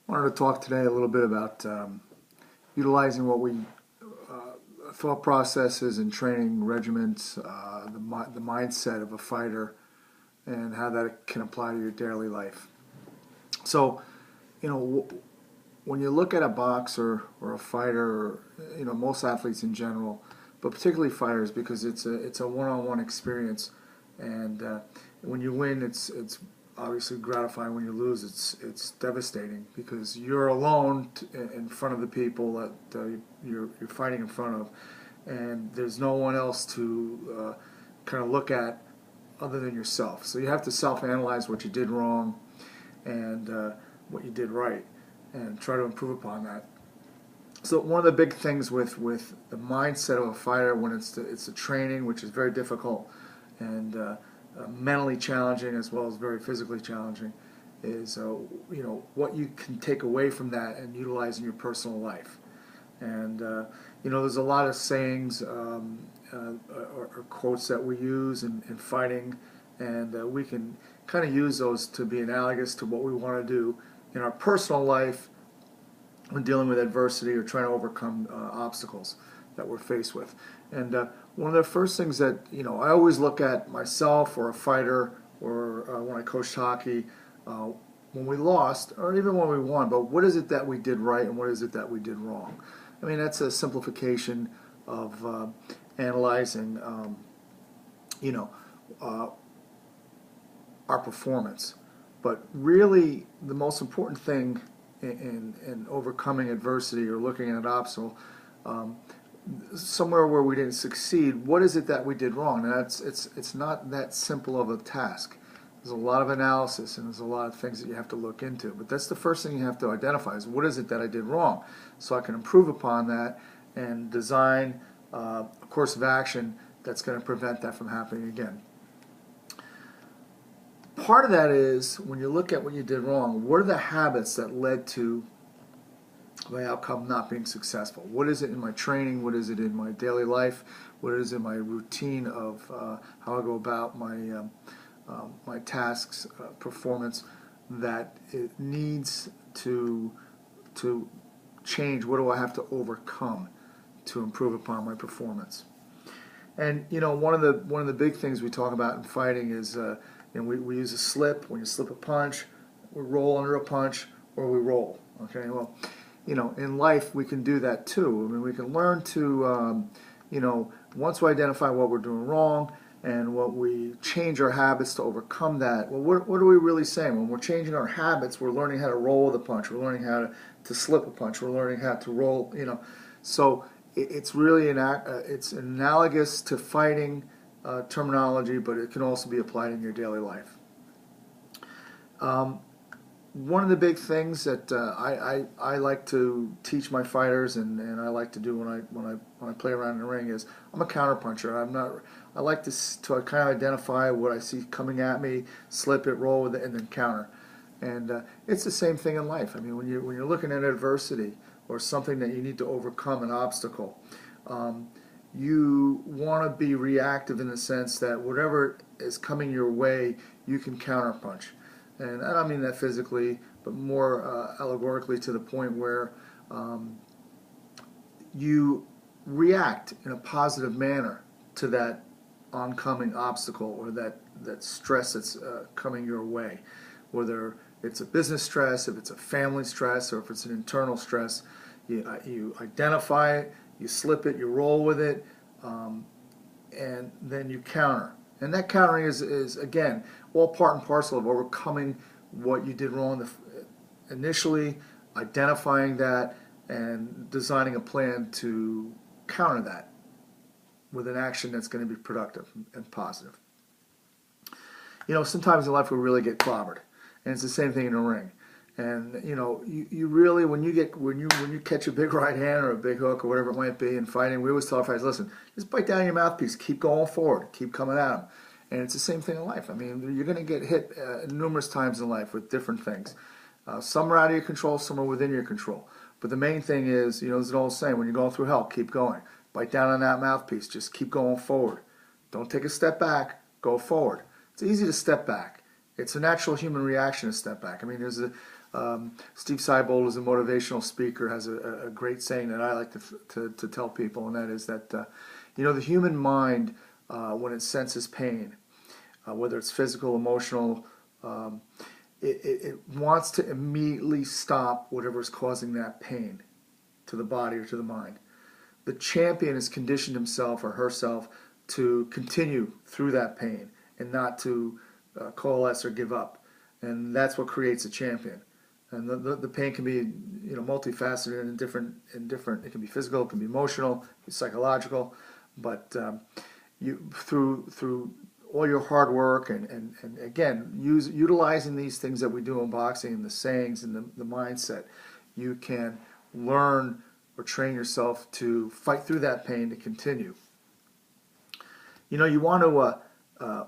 Wanted to talk today a little bit about utilizing what we thought processes and training regiments, the mindset of a fighter, and how that can apply to your daily life. So, you know, when you look at a boxer or a fighter, or, most athletes in general, but particularly fighters, because it's a one-on-one experience, and when you win, it's obviously gratifying. When you lose, it's devastating because you're alone in front of the people that you're fighting in front of, and there's no one else to kind of look at other than yourself. So you have to self-analyze what you did wrong and what you did right, and try to improve upon that. So one of the big things with the mindset of a fighter when it's the training, which is very difficult and mentally challenging as well as very physically challenging, is what you can take away from that and utilize in your personal life. And there's a lot of sayings or quotes that we use in fighting, and we can kind of use those to be analogous to what we want to do in our personal life when dealing with adversity or trying to overcome obstacles that we're faced with. And one of the first things that I always look at myself or a fighter or when I coached hockey, when we lost or even when we won, but what is it that we did right and what is it that we did wrong? I mean, that's a simplification of analyzing, our performance. But really, the most important thing in overcoming adversity or looking at an obstacle, somewhere where we didn't succeed, what is it that we did wrong? And it's not that simple of a task. There's a lot of analysis and there's a lot of things that you have to look into. But that's the first thing you have to identify is what is it that I did wrong, so I can improve upon that and design a course of action that's going to prevent that from happening again. Part of that is when you look at what you did wrong, what are the habits that led to my outcome not being successful? What is it in my training? What is it in my daily life? What is in my routine of how I go about my tasks, performance, that it needs to change? What do I have to overcome to improve upon my performance? And one of the big things we talk about in fighting is we use a slip. When you slip a punch, we roll under a punch, or we roll. Okay, well, in life we can do that too. I mean, we can learn to, once we identify what we're doing wrong and what we change our habits to overcome that. Well, what are we really saying? When we're changing our habits, we're learning how to roll with a punch. We're learning how to slip a punch. We're learning how to roll. So it's really it's analogous to fighting terminology, but it can also be applied in your daily life. One of the big things that I like to teach my fighters and I like to do when I play around in the ring is I'm a counterpuncher. I like to kind of identify what I see coming at me, slip it, roll with it, and then counter. And it's the same thing in life. I mean, when you're looking at adversity or something that you need to overcome, an obstacle, you want to be reactive in the sense that whatever is coming your way, you can counterpunch. And I don't mean that physically, but more allegorically, to the point where you react in a positive manner to that oncoming obstacle or that stress that's coming your way. Whether it's a business stress, if it's a family stress, or if it's an internal stress, you identify it, you slip it, you roll with it, and then you counter. And that countering is again, all part and parcel of overcoming what you did wrong initially, identifying that, and designing a plan to counter that with an action that's going to be productive and positive. Sometimes in life we really get clobbered, and it's the same thing in the ring. And you really, when you catch a big right hand or a big hook or whatever it might be in fighting, we always tell our fighters, listen, just bite down your mouthpiece, keep going forward, keep coming at them. And it's the same thing in life. I mean, you're going to get hit numerous times in life with different things. Some are out of your control, some are within your control. But the main thing is, there's an old saying, when you're going through hell, keep going. Bite down on that mouthpiece, just keep going forward. Don't take a step back, go forward. It's easy to step back. It's a natural human reaction to step back. I mean, there's Steve Seibold is a motivational speaker, has a great saying that I like to tell people, and that is that the human mind, when it senses pain, whether it's physical, emotional, it wants to immediately stop whatever is causing that pain to the body or to the mind. The champion has conditioned himself or herself to continue through that pain and not to coalesce or give up, and that's what creates a champion. And the pain can be multifaceted and different. It can be physical, it can be emotional, it can be psychological, but you through all your hard work and again utilizing these things that we do in boxing and the sayings and the mindset, you can learn or train yourself to fight through that pain to continue. You want to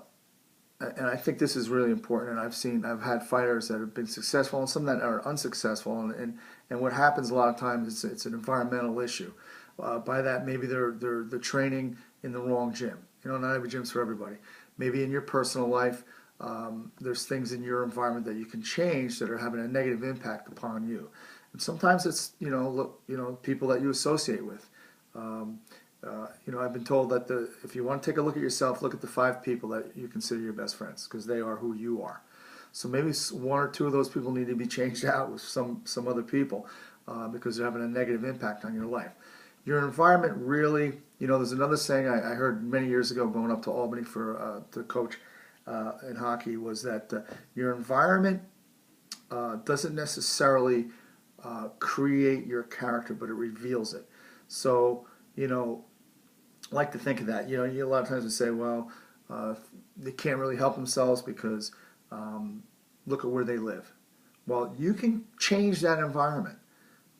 and I think this is really important, and I've had fighters that have been successful and some that are unsuccessful, and what happens a lot of times is it's an environmental issue. By that, maybe they're training in the wrong gym. Not every gym's for everybody. Maybe in your personal life, there's things in your environment that you can change that are having a negative impact upon you. And sometimes it's people that you associate with. I've been told that if you want to take a look at yourself, look at the 5 people that you consider your best friends, because they are who you are. So maybe 1 or 2 of those people need to be changed out with some other people because they're having a negative impact on your life. Your environment really, there's another saying I heard many years ago going up to Albany to coach in hockey, was that your environment doesn't necessarily create your character, but it reveals it. So, I like to think of that. A lot of times we say, well, they can't really help themselves because look at where they live. Well, you can change that environment.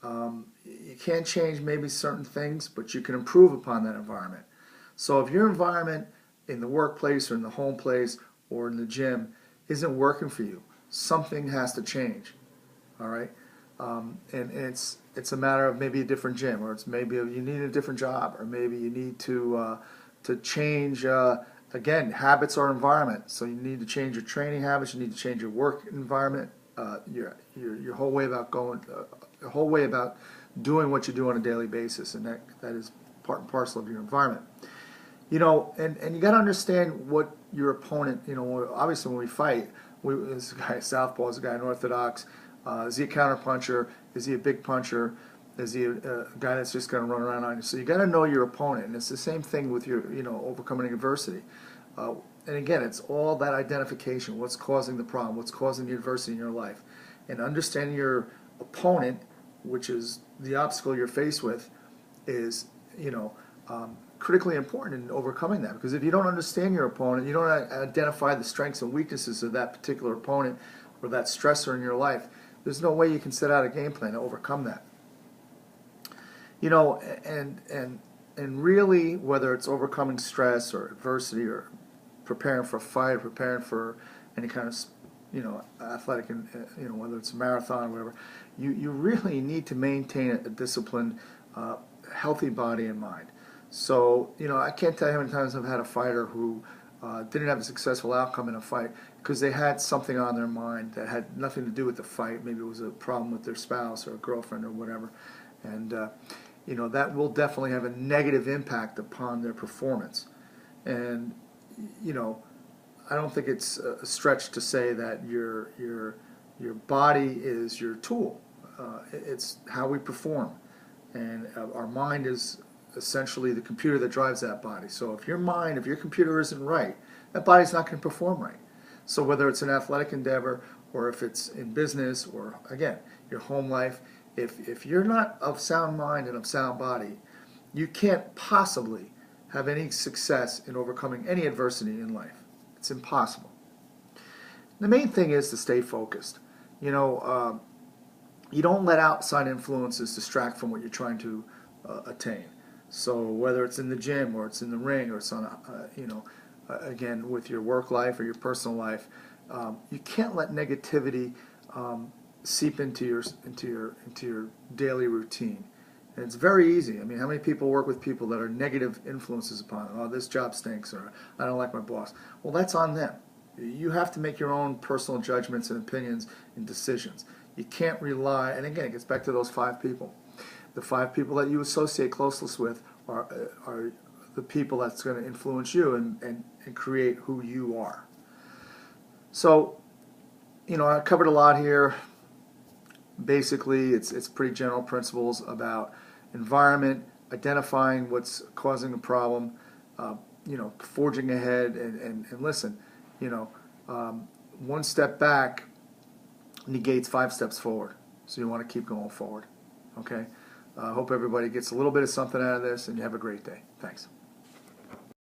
You can't change maybe certain things, but you can improve upon that environment. So if your environment in the workplace or in the home place or in the gym isn't working for you, something has to change. All right? And it's a matter of maybe a different gym, or it's maybe you need a different job, or maybe you need to change. Again, habits are environment, so you need to change your training habits. You need to change your work environment, your whole way about the whole way about doing what you do on a daily basis, and that is part and parcel of your environment. And you got to understand what your opponent. Obviously when we fight, this guy southpaw, is a guy unorthodox. Is he a counterpuncher? Is he a big puncher? Is he a guy that's just going to run around on you? So you got to know your opponent, and it's the same thing with your, overcoming adversity. And again, it's all that identification. What's causing the problem? What's causing the adversity in your life? And understanding your opponent, which is the obstacle you're faced with, is critically important in overcoming that. Because if you don't understand your opponent, you don't identify the strengths and weaknesses of that particular opponent or that stressor in your life, there's no way you can set out a game plan to overcome that. And really, whether it's overcoming stress or adversity or preparing for a fight or preparing for any kind of athletic, whether it's a marathon or whatever, you really need to maintain a disciplined, healthy body and mind. So, I can't tell you how many times I've had a fighter who didn't have a successful outcome in a fight because they had something on their mind that had nothing to do with the fight. Maybe it was a problem with their spouse or a girlfriend or whatever. And, that will definitely have a negative impact upon their performance. And, I don't think it's a stretch to say that your body is your tool. It's how we perform. And our mind is essentially the computer that drives that body. So if your computer isn't right, that body's not going to perform right. So whether it's an athletic endeavor or if it's in business or, again, your home life, if you're not of sound mind and of sound body, you can't possibly have any success in overcoming any adversity in life. It's impossible. The main thing is to stay focused. You don't let outside influences distract from what you're trying to attain. So whether it's in the gym or it's in the ring or it's on, again, with your work life or your personal life, you can't let negativity seep into your daily routine. And it's very easy. I mean, how many people work with people that are negative influences upon them? Oh, this job stinks, or I don't like my boss. Well, that's on them. You have to make your own personal judgments and opinions and decisions. You can't rely, and again, it gets back to those 5 people. The 5 people that you associate closest with are the people that's going to influence you and create who you are. So, I covered a lot here. Basically, it's pretty general principles about environment, identifying what's causing the problem, forging ahead, and listen, one step back negates 5 steps forward. So you want to keep going forward. Okay? Hope everybody gets a little bit of something out of this, and you have a great day. Thanks.